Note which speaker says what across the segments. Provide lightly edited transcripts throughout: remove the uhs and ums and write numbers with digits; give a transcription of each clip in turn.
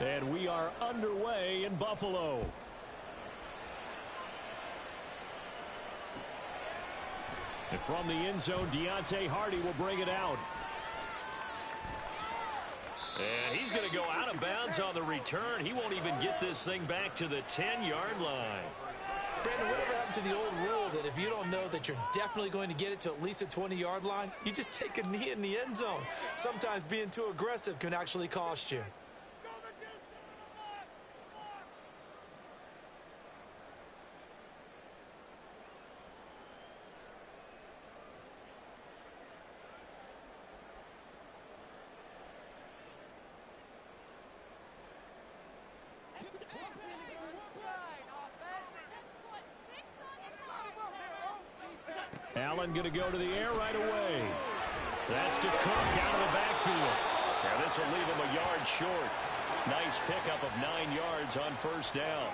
Speaker 1: And we are underway in Buffalo. And from the end zone, Deontay Hardy will bring it out. And he's going to go out of bounds on the return. He won't even get this thing back to the 10-yard line.
Speaker 2: Brandon, whatever happened to the old rule that if you don't know that you're definitely going to get it to at least a 20-yard line, you just take a knee in the end zone. Sometimes being too aggressive can actually cost you.
Speaker 1: Allen going to go to the air right away. That's to Cook out of the backfield. Now this will leave him a yard short. Nice pickup of 9 yards on first down.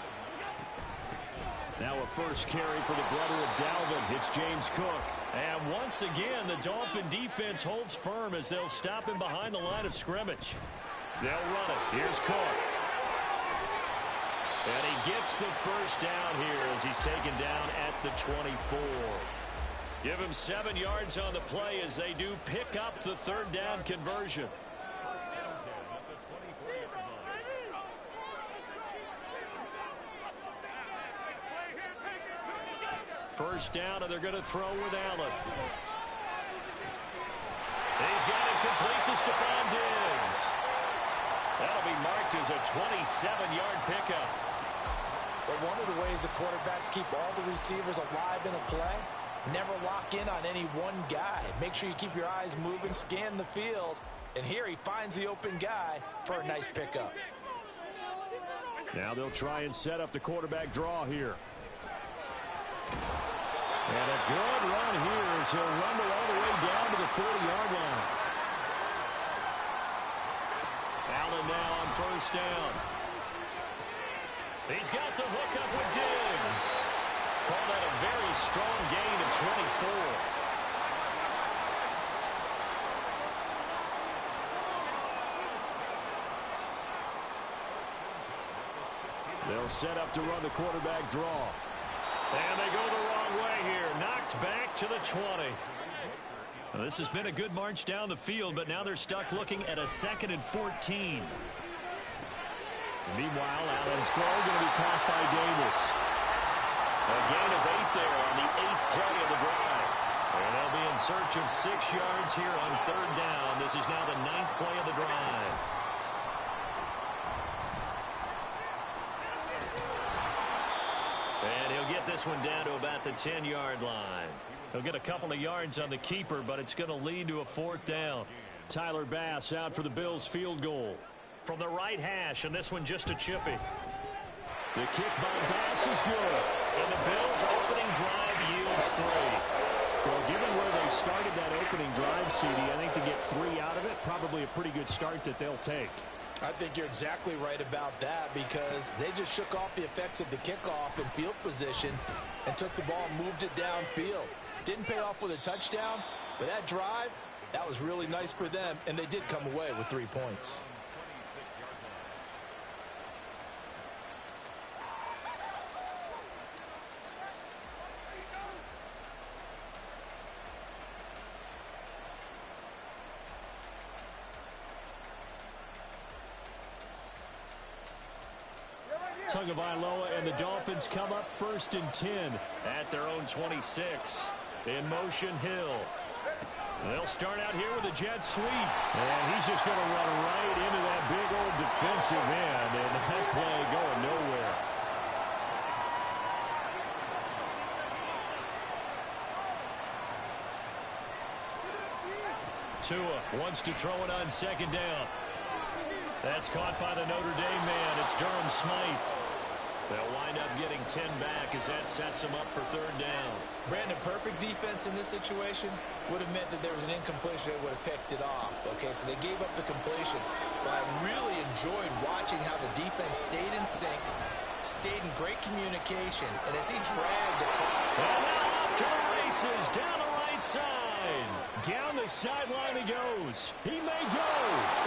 Speaker 1: Now a first carry for the brother of Dalvin. It's James Cook. And once again, the Dolphin defense holds firm as they'll stop him behind the line of scrimmage. They'll run it. Here's Cook. And he gets the first down here as he's taken down at the 24. Give him 7 yards on the play as they do pick up the third down conversion. First down, and they're going to throw with Allen. He's got it complete to Stephon Diggs. That'll be marked as a 27-yard pickup.
Speaker 2: But one of the ways the quarterbacks keep all the receivers alive in a play, never lock in on any one guy. Make sure you keep your eyes moving, scan the field. And here he finds the open guy for a nice pickup.
Speaker 1: Now they'll try and set up the quarterback draw here. And a good run here as he'll rumble all the way down to the 40-yard line. Allen now on first down. He's got the hook up with Diggs. Call that a very strong gain of 24. They'll set up to run the quarterback draw. And they go the wrong way here. Knocked back to the 20. Well, this has been a good march down the field, but now they're stuck looking at a 2nd and 14. Meanwhile, Allen's throw going to be caught by Davis. A gain of 8 there on the 8th play of the drive. And they'll be in search of 6 yards here on third down. This is now the 9th play of the drive. And he'll get this one down to about the 10-yard line. He'll get a couple of yards on the keeper, but it's going to lead to a 4th down. Tyler Bass out for the Bills field goal. From the right hash, and this one just a chippy. The kick by Bass is good. And the Bills' opening drive yields 3. Well, given where they started that opening drive, CD, I think to get 3 out of it, probably a pretty good start that they'll take.
Speaker 2: I think you're exactly right about that because they just shook off the effects of the kickoff in field position and took the ball and moved it downfield. Didn't pay off with a touchdown, but that drive, that was really nice for them, and they did come away with 3 points.
Speaker 1: Tagovailoa and the Dolphins come up 1st and 10 at their own 26. In motion, Hill. They'll start out here with a jet sweep. And he's just going to run right into that big old defensive end. And that play going nowhere. Tua wants to throw it on 2nd down. That's caught by the Notre Dame man. It's Durham Smythe. They'll wind up getting 10 back as that sets them up for 3rd down.
Speaker 2: Brandon, perfect defense in this situation would have meant that there was an incompletion. They would have picked it off. Okay, so they gave up the completion. But I really enjoyed watching how the defense stayed in sync, stayed in great communication, and as he dragged across.
Speaker 1: And now off to the races, down the right side. Down the sideline he goes. He may go.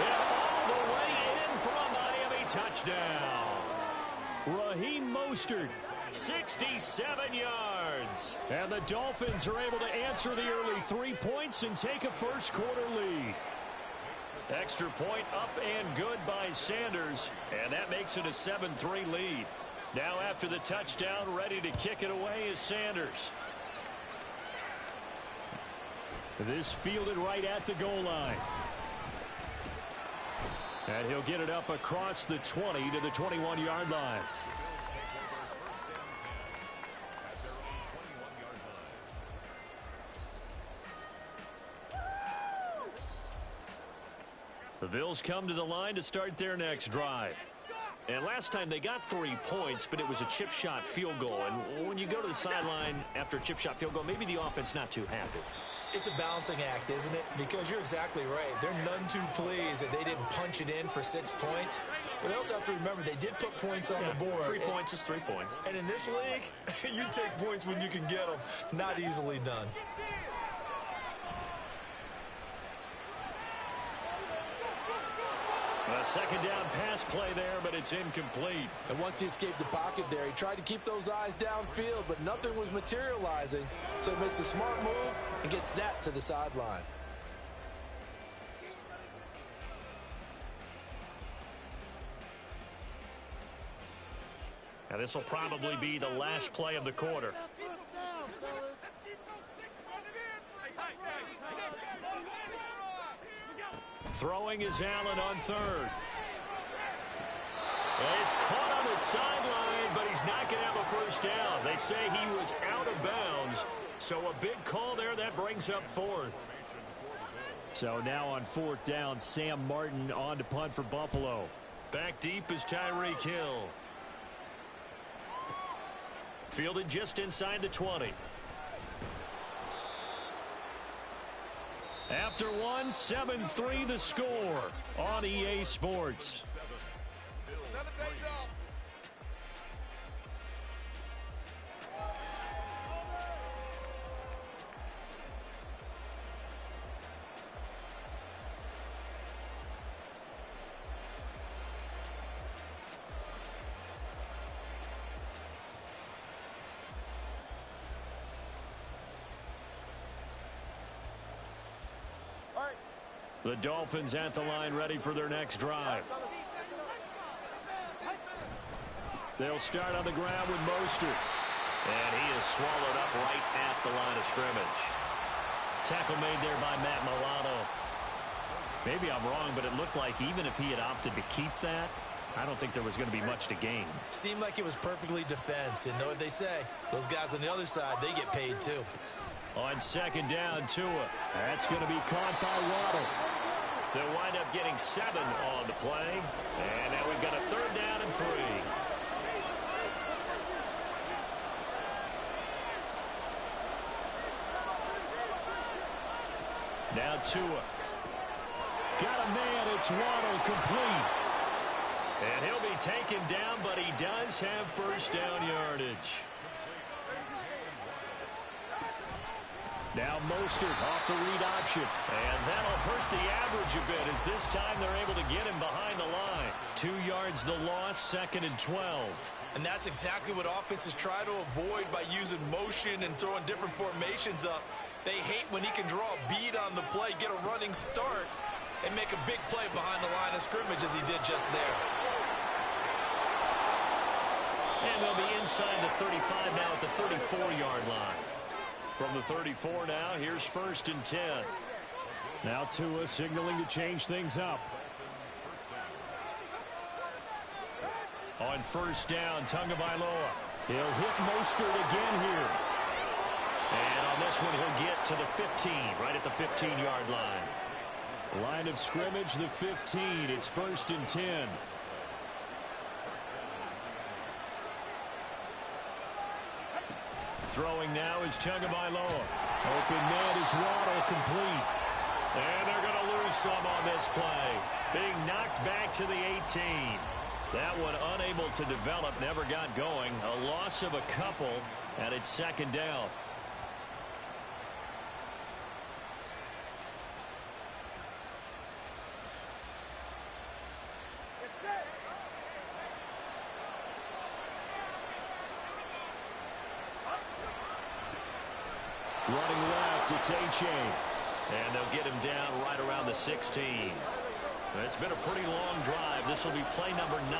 Speaker 1: And all the way in from Miami touchdown. Raheem Mostert, 67 yards. And the Dolphins are able to answer the early 3 points and take a first-quarter lead. Extra point up and good by Sanders, and that makes it a 7-3 lead. Now after the touchdown, ready to kick it away is Sanders. This fielded right at the goal line. And he'll get it up across the 20 to the 21-yard line. The Bills come to the line to start their next drive. And last time they got 3 points, but it was a chip shot field goal. And when you go to the sideline after a chip shot field goal, maybe the offense not too happy.
Speaker 2: It's a balancing act, isn't it? Because you're exactly right. They're none too pleased that they didn't punch it in for 6 points. But they also have to remember they did put points on the board.
Speaker 1: 3 points is 3 points.
Speaker 2: And in this league, you take points when you can get them. Not easily done.
Speaker 1: A second down pass play there, but it's incomplete.
Speaker 2: And once he escaped the pocket there, he tried to keep those eyes downfield, but nothing was materializing. So he makes a smart move and gets that to the sideline.
Speaker 1: Now this will probably be the last play of the quarter. Throwing is Allen on third. He's caught on the sideline, but he's not going to have a first down. They say he was out of bounds, so a big call there that brings up fourth. So now on fourth down, Sam Martin on to punt for Buffalo. Back deep is Tyreek Hill. Fielded just inside the 20. After one, 7-3 the score on EA Sports. The Dolphins at the line ready for their next drive. They'll start on the ground with Mostert. And he is swallowed up right at the line of scrimmage. Tackle made there by Matt Milano. Maybe I'm wrong, but it looked like even if he had opted to keep that, I don't think there was going to be much to gain.
Speaker 2: Seemed like it was perfectly defense. And know what they say? Those guys on the other side, they get paid too.
Speaker 1: On second down, Tua. That's going to be caught by Waddle. They'll wind up getting 7 on the play. And now we've got a third down and 3. Now Tua. Got a man. It's Waddle complete. And he'll be taken down, but he does have first down yardage. Now Mostert off the read option. And that'll hurt the average a bit as this time they're able to get him behind the line. 2 yards the loss, second and 12.
Speaker 2: And that's exactly what offenses try to avoid by using motion and throwing different formations up. They hate when he can draw a bead on the play, get a running start, and make a big play behind the line of scrimmage as he did just there.
Speaker 1: And they'll be inside the 35 now at the 34-yard line. From the 34 now, here's first and 10. Now Tua signaling to change things up. On first down, Tagovailoa. He'll hit Mostert again here. And on this one, he'll get to the 15, right at the 15-yard line. Line of scrimmage, the 15. It's first and 10. Throwing now is Tagovailoa. Open man is Waddle complete. And they're going to lose some on this play. Being knocked back to the 18. That one unable to develop, never got going. A loss of a couple, and it's second down. running left. It's A-Chain. And they'll get him down right around the 16. It's been a pretty long drive. This will be play number 9.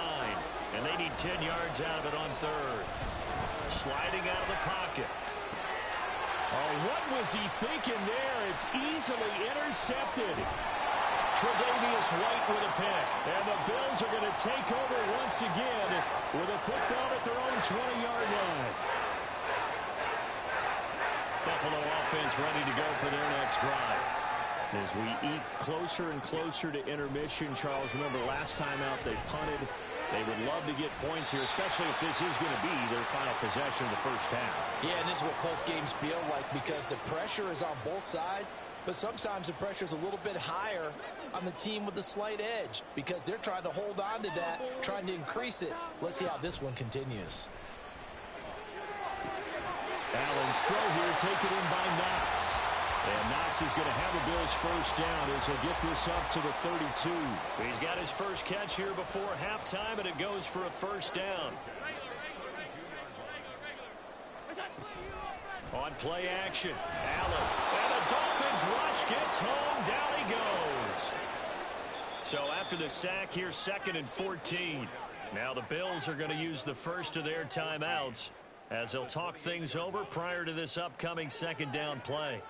Speaker 1: And they need 10 yards out of it on third. Sliding out of the pocket. Oh, what was he thinking there? It's easily intercepted. Tre'Davious White with a pick. And the Bills are going to take over once again with a football at their own 20-yard line. Buffalo offense ready to go for their next drive. As we eat closer and closer to intermission, Charles, remember last time out they punted. They would love to get points here, especially if this is going to be their final possession of the first half.
Speaker 2: Yeah, and this is what close games feel like because the pressure is on both sides, but sometimes the pressure is a little bit higher on the team with the slight edge because they're trying to hold on to that, trying to increase it. Let's see how this one continues.
Speaker 1: Allen's throw here taken in by Knox. And Knox is going to have the Bills first down as he'll get this up to the 32. He's got his first catch here before halftime, and it goes for a first down. On play action, Allen. And the Dolphins rush gets home. Down he goes. So after the sack here, 2nd and 14. Now the Bills are going to use the first of their timeouts as they'll talk things over prior to this upcoming second down play.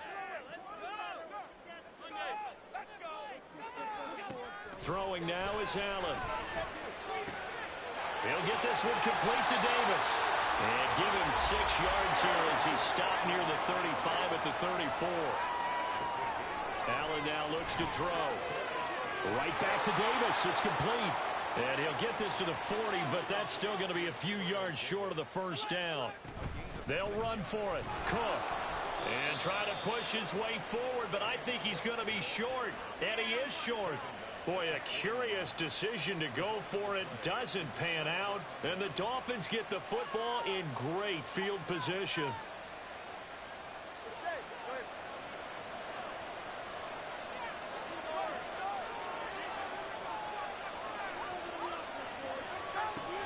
Speaker 1: Throwing now is Allen. He'll get this one complete to Davis. And give him 6 yards here as he stopped near the 35 at the 34. Allen now looks to throw. Right back to Davis. It's complete. And he'll get this to the 40, but that's still going to be a few yards short of the first down. They'll run for it. Cook. And try to push his way forward, but I think he's going to be short. And he is short. Boy, a curious decision to go for it. Doesn't pan out. And the Dolphins get the football in great field position.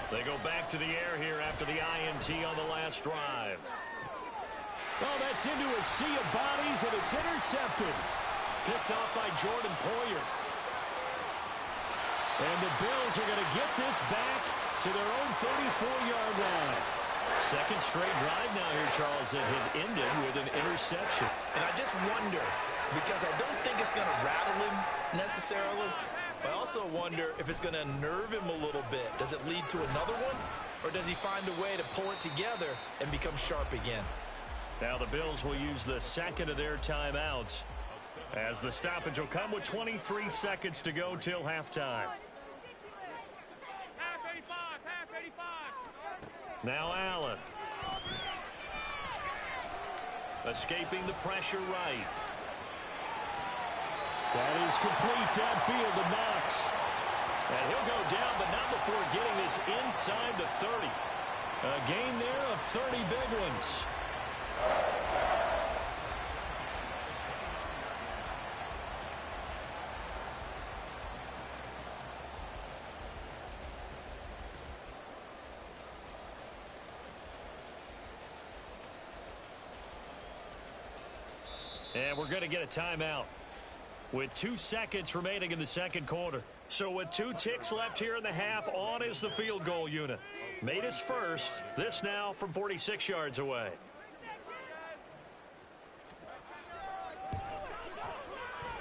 Speaker 1: They go back to the air here after the INT on the last drive. Oh, that's into a sea of bodies, and it's intercepted. Picked off by Jordan Poyer. And the Bills are going to get this back to their own 34-yard line. Second straight drive now here, Charles, that had ended with an interception.
Speaker 2: And I just wonder, because I don't think it's going to rattle him necessarily, but I also wonder if it's going to nerve him a little bit. Does it lead to another one? Or does he find a way to pull it together and become sharp again?
Speaker 1: Now the Bills will use the second of their timeouts as the stoppage will come with 23 seconds to go till halftime. Now Allen. Escaping the pressure right. That is complete downfield to Knox. And he'll go down, but not before getting this inside the 30. A gain there of 30 big ones. And we're going to get a timeout with 2 seconds remaining in the second quarter. So with 2 ticks left here in the half, on is the field goal unit. Made his first. This now from 46 yards away.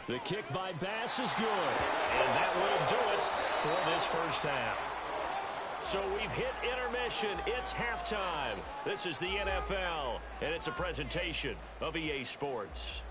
Speaker 1: The kick by Bass is good. And that will do it for this first half. So we've hit intermission. It's halftime. This is the NFL, and it's a presentation of EA Sports.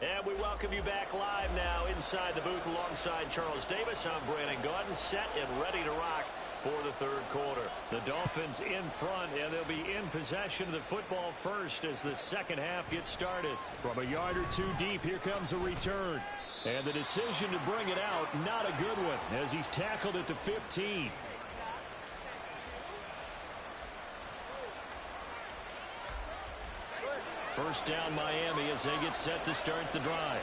Speaker 1: And we welcome you back live now inside the booth alongside Charles Davis. I'm Brandon Gaudin, set and ready to rock for the third quarter. The Dolphins in front, and they'll be in possession of the football first as the second half gets started. From a yard or two deep, here comes a return. And the decision to bring it out, not a good one, as he's tackled at the 15. First down Miami as they get set to start the drive.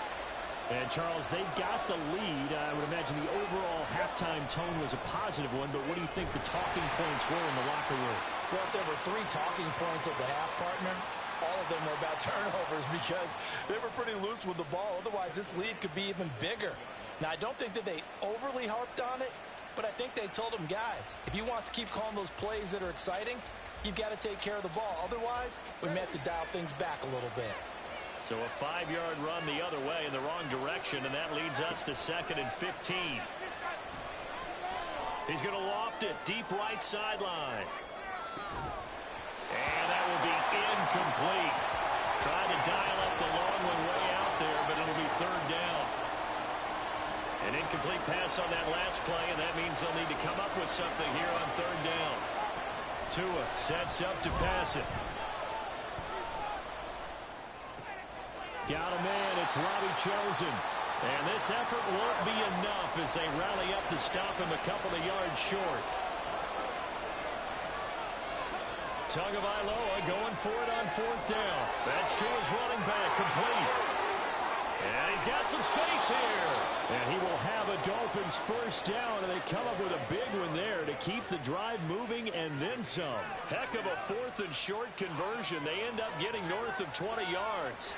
Speaker 1: And, Charles, they've got the lead. I would imagine the overall halftime tone was a positive one, but what do you think the talking points were in the locker room?
Speaker 2: Well, if there were 3 talking points at the half, partner, all of them were about turnovers because they were pretty loose with the ball. Otherwise, this lead could be even bigger. Now, I don't think that they overly harped on it, but I think they told them, guys, if you want to keep calling those plays that are exciting, you've got to take care of the ball. Otherwise, we may have to dial things back a little bit.
Speaker 1: So a 5-yard run the other way in the wrong direction, and that leads us to 2nd and 15. He's going to loft it deep right sideline. And that will be incomplete. Trying to dial up the long one way out there, but it'll be 3rd down. An incomplete pass on that last play, and that means they'll need to come up with something here on 3rd down. Tua sets up to pass it. Got a man, it's Robbie Chosen. And this effort won't be enough as they rally up to stop him a couple of yards short. Tagovailoa going for it on 4th down. That's to his running back, complete. And he's got some space here. And he will have a Dolphins 1st down, and they come up with a big one there to keep the drive moving and then some. Heck of a 4th and short conversion. They end up getting north of 20 yards.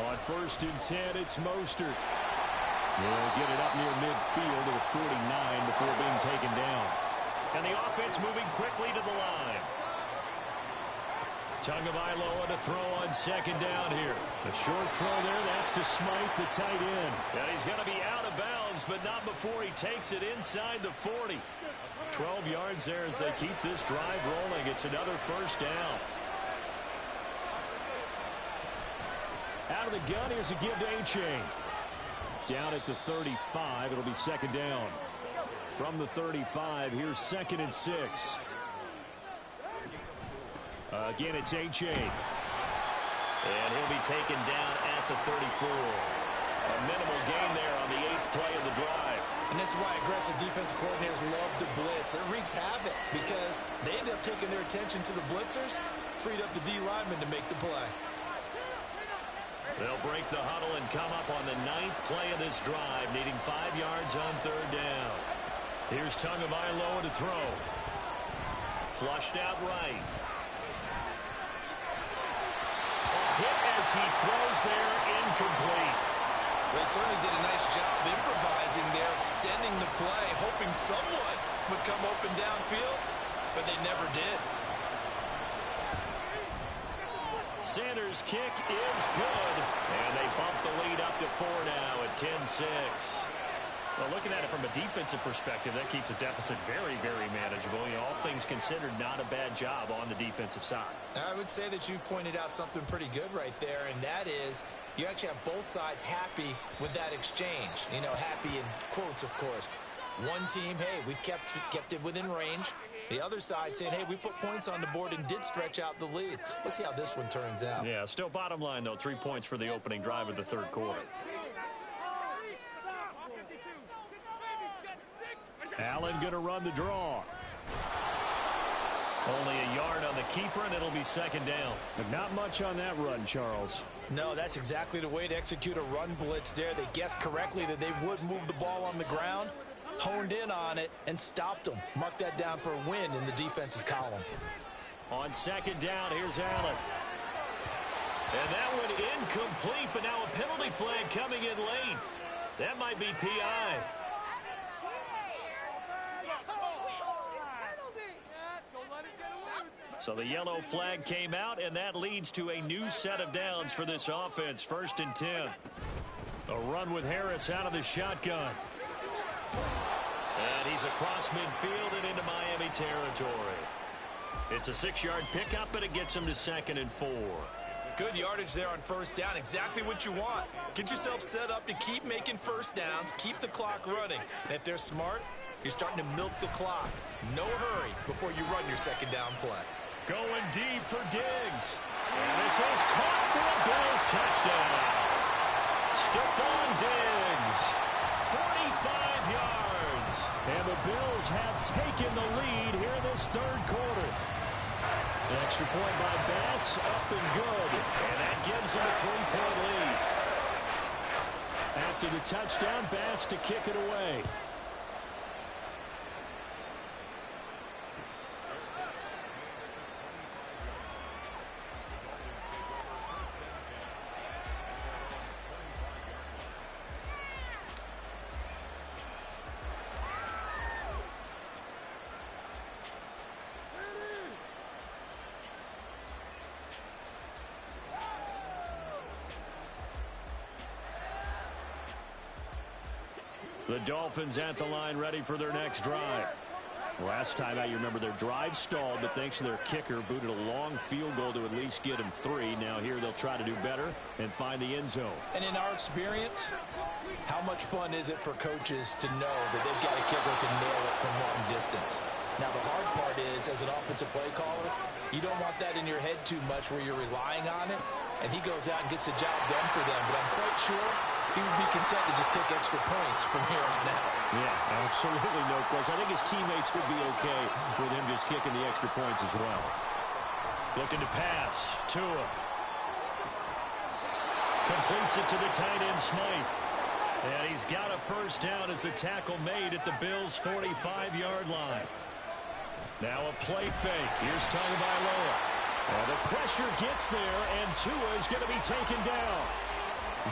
Speaker 1: On 1st and 10, it's Mostert. They'll get it up near midfield to the 49 before being taken down. And the offense moving quickly to the line. Tagovailoa to throw on 2nd down here. A short throw there, that's to Smythe, the tight end. And he's going to be out of bounds, but not before he takes it inside the 40. 12 yards there as they keep this drive rolling. It's another 1st down. Out of the gun, here's a give to A-Chain. Down at the 35, it'll be 2nd down. From the 35, here's 2nd and 6. Again, it's A-Chain. And he'll be taken down at the 34. A minimal gain there on the 8th play of the drive.
Speaker 2: And this is why aggressive defensive coordinators love to blitz. It wreaks havoc because they end up taking their attention to the blitzers, freed up the D lineman to make the play.
Speaker 1: They'll break the huddle and come up on the 9th play of this drive, needing 5 yards on 3rd down. Here's Tagovailoa to throw. Flushed out right. Hit as he throws there, incomplete.
Speaker 2: They certainly did a nice job improvising there, extending the play, hoping someone would come open downfield, but they never did.
Speaker 1: Sanders' kick is good, and they bump the lead up to 4 now at 10-6. Well, looking at it from a defensive perspective, that keeps the deficit very, very manageable. You know, all things considered, not a bad job on the defensive side. I
Speaker 2: would say that you've pointed out something pretty good right there, and that is you actually have both sides happy with that exchange. You know, happy in quotes, of course. One team, hey, we've kept it within range. The other side saying, hey, we put points on the board and did stretch out the lead. Let's see how this one turns out.
Speaker 1: Yeah, still bottom line, though, 3 points for the opening drive of the 3rd quarter. Allen going to run the draw. Only a yard on the keeper, and it'll be 2nd down. But not much on that run, Charles.
Speaker 2: No, that's exactly the way to execute a run blitz there. They guessed correctly that they would move the ball on the ground, honed in on it, and stopped them. Mark that down for a win in the defense's column.
Speaker 1: On 2nd down, here's Allen. And that one incomplete, but now a penalty flag coming in late. That might be PI. So the yellow flag came out, and that leads to a new set of downs for this offense. 1st and 10. A run with Harris out of the shotgun. And he's across midfield and into Miami territory. It's a 6-yard pickup, but it gets him to 2nd and 4.
Speaker 2: Good yardage there on 1st down. Exactly what you want. Get yourself set up to keep making 1st downs, keep the clock running. And if they're smart, you're starting to milk the clock. No hurry before you run your 2nd down play.
Speaker 1: Going deep for Diggs. And this is caught for a Bills touchdown. Stephon Diggs, 45 yards. And the Bills have taken the lead here in this third quarter. An extra point by Bass, up and good. And that gives them a 3-point lead. After the touchdown, Bass to kick it away. The Dolphins at the line, ready for their next drive. Last time out, you remember their drive stalled, but thanks to their kicker, booted a long field goal to at least get them 3. Now here they'll try to do better and find the end zone.
Speaker 2: And in our experience, how much fun is it for coaches to know that they've got a kicker who can nail it from long distance? Now, the hard part is, as an offensive play caller, you don't want that in your head too much where you're relying on it, and he goes out and gets the job done for them. But I'm quite sure he would be content to just kick extra points from here on out.
Speaker 1: Yeah, absolutely no question. I think his teammates would be okay with him just kicking the extra points as well. Looking to pass. Tua. Completes it to the tight end, Smythe. And he's got a first down as the tackle made at the Bills' 45-yard line. Now a play fake. Here's Tagovailoa. Well, the pressure gets there, and Tua is going to be taken down.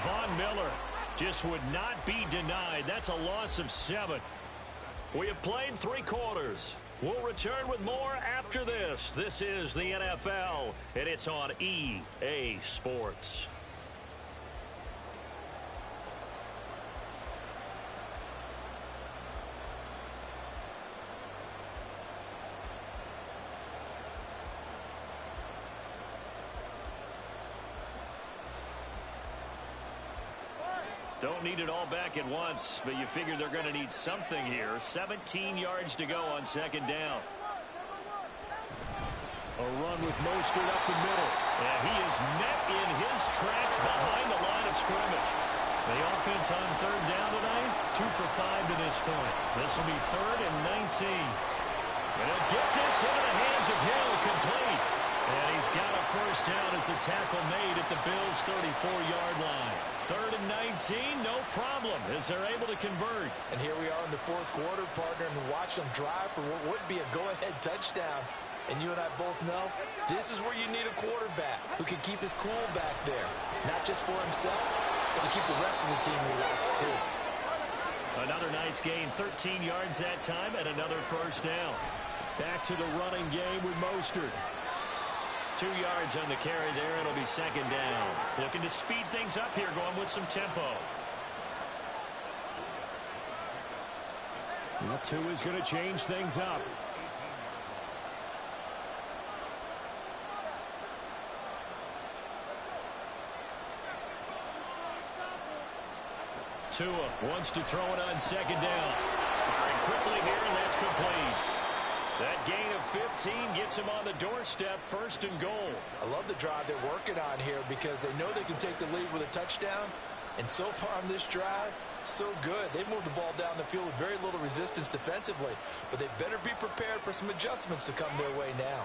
Speaker 1: Von Miller just would not be denied. That's a loss of 7. We have played 3 quarters. We'll return with more after this. This is the NFL, and it's on EA Sports. Don't need it all back at once, but you figure they're going to need something here. 17 yards to go on second down. A run with Mostert up the middle. And he is met in his tracks behind the line of scrimmage. The offense on third down tonight, 2 for 5 to this point. This will be 3rd and 19. And he'll get this into the hands of Hill, complete. And he's got a first down as the tackle made at the Bills' 34-yard line. 3rd and 19, no problem, as they're able to convert.
Speaker 2: And here we are in the 4th quarter, partner, and watch them drive for what would be a go-ahead touchdown. And you and I both know this is where you need a quarterback who can keep his cool back there. Not just for himself, but to keep the rest of the team relaxed, too.
Speaker 1: Another nice gain, 13 yards that time, and another first down. Back to the running game with Mostert. 2 yards on the carry there. It'll be second down. Looking to speed things up here, going with some tempo. Well, Tua is going to change things up. Tua wants to throw it on second down. Firing quickly here, and that's complete. That gain of 15 gets him on the doorstep, 1st and goal.
Speaker 2: I love the drive they're working on here because they know they can take the lead with a touchdown. And so far on this drive, so good. They've moved the ball down the field with very little resistance defensively. But they better be prepared for some adjustments to come their way now.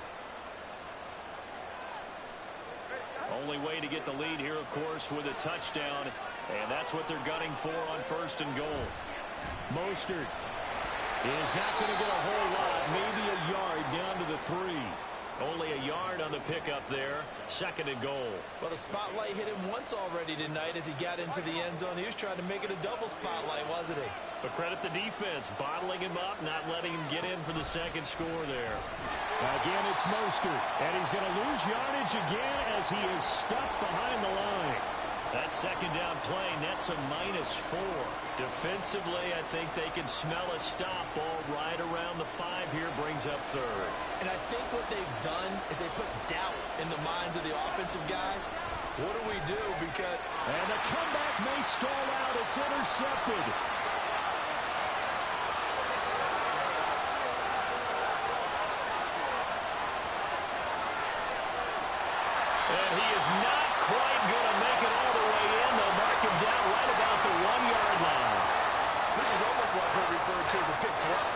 Speaker 1: Only way to get the lead here, of course, with a touchdown. And that's what they're gunning for on 1st and goal. Mostert is not going to get a whole lot, maybe a yard down to the 3. Only a yard on the pickup there. 2nd and goal.
Speaker 2: Well, the spotlight hit him once already tonight as he got into the end zone. He was trying to make it a double spotlight, wasn't he?
Speaker 1: But credit the defense, bottling him up, not letting him get in for the 2nd score there. Again, it's Mostert, and he's going to lose yardage again as he is stuck behind the line. That second down play nets a -4. Defensively, I think they can smell a stop. Ball right around the 5 here, brings up 3rd.
Speaker 2: And I think what they've done is they put doubt in the minds of the offensive guys. What do we do? Because...
Speaker 1: And the comeback may stall out. It's intercepted. And he is not quite going to make it all the way in. They'll mark him down right about the 1-yard line.
Speaker 2: This is almost what I've heard referred to as a pick 12.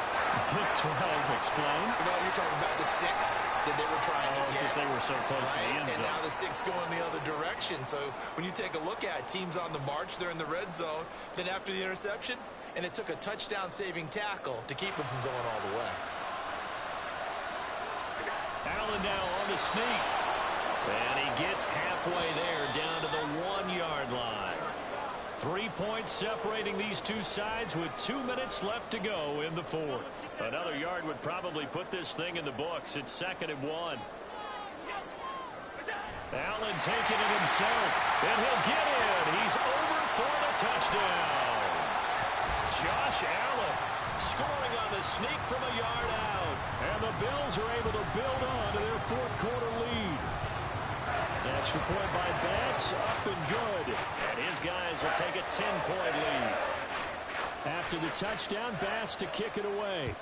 Speaker 1: Big 12, explain.
Speaker 2: You're talking about the 6 that they were trying to get.
Speaker 1: Because they were so close to the end zone.
Speaker 2: And now the 6 going the other direction. So when you take a look at teams on the march, they're in the red zone. Then after the interception, and it took a touchdown-saving tackle to keep them from going all the way.
Speaker 1: Allen now on the sneak. And he gets halfway there down to the 1-yard line. 3 points separating these two sides with 2 minutes left to go in the fourth. Another yard would probably put this thing in the books. It's 2nd and 1. Allen taking it himself. And he'll get in. He's over for the touchdown. Josh Allen scoring on the sneak from a yard out. And the Bills are able to build on to their fourth quarter lead. Extra point by Bass, up and good. And his guys will take a 10-point lead. After the touchdown, Bass to kick it away.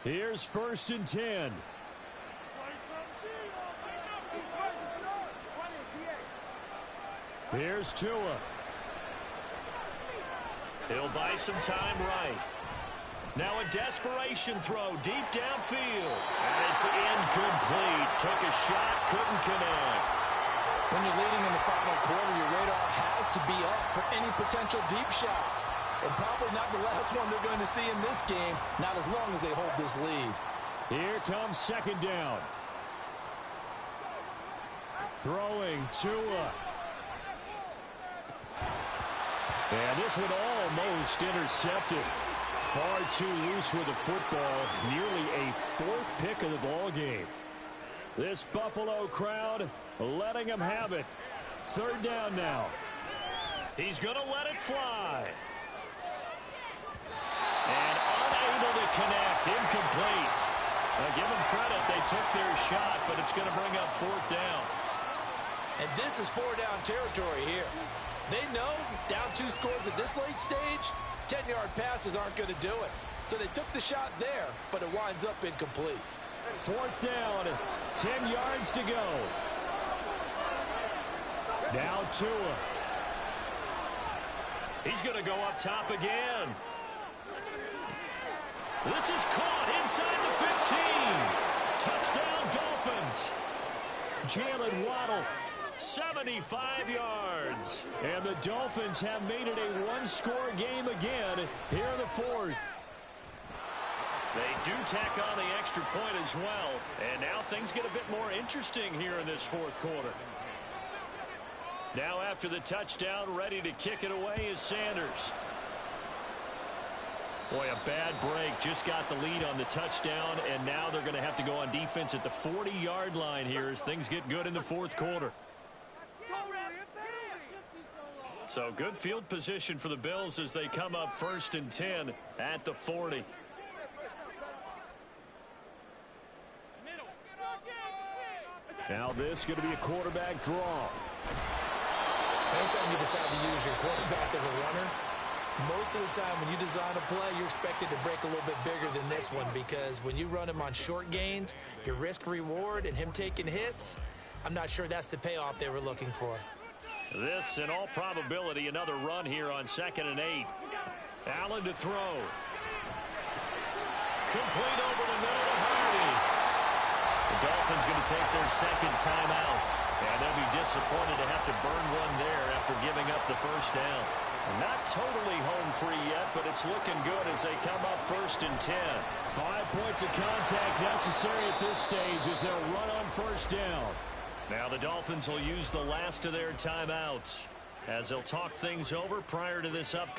Speaker 1: Here's 1st and 10. Here's Tua. He'll buy some time right. Now a desperation throw deep downfield. And it's incomplete. Took a shot, couldn't connect.
Speaker 2: When you're leading in the final quarter, your radar has to be up for any potential deep shots. And probably not the last one they're going to see in this game, not as long as they hold this lead.
Speaker 1: Here comes 2nd down. Throwing Tua. And this one almost intercepted. Far too loose with the football. Nearly a 4th pick of the ball game. This Buffalo crowd letting them have it. 3rd down now. He's going to let it fly. And unable to connect. Incomplete. Give them credit. They took their shot, but it's going to bring up 4th down.
Speaker 2: And this is 4-down territory here. They know down 2 scores at this late stage, 10-yard passes aren't going to do it. So they took the shot there, but it winds up incomplete.
Speaker 1: 4th down, 10 yards to go. Now Tua. He's going to go up top again. This is caught inside the 15. Touchdown Dolphins. Jalen Waddle. 75 yards. And the Dolphins have made it a 1-score game again here in the fourth. They do tack on the extra point as well. And now things get a bit more interesting here in this fourth quarter. Now after the touchdown, ready to kick it away is Sanders. Boy, a bad break. Just got the lead on the touchdown, and now they're going to have to go on defense at the 40-yard line here as things get good in the fourth quarter. So good field position for the Bills as they come up 1st and 10 at the 40. Now this is going to be a quarterback draw.
Speaker 2: Anytime you decide to use your quarterback as a runner, most of the time when you design a play, you're expected to break a little bit bigger than this one, because when you run him on short gains, your risk-reward and him taking hits, I'm not sure that's the payoff they were looking for.
Speaker 1: This, in all probability, another run here on 2nd and 8. Allen to throw. Complete over the middle to Hardy. The Dolphins going to take their 2nd timeout. And they'll be disappointed to have to burn one there after giving up the 1st down. Not totally home free yet, but it's looking good as they come up 1st and 10. 5 points of contact necessary at this stage as they'll run on 1st down. Now the Dolphins will use the last of their timeouts as they'll talk things over prior to this upcoming.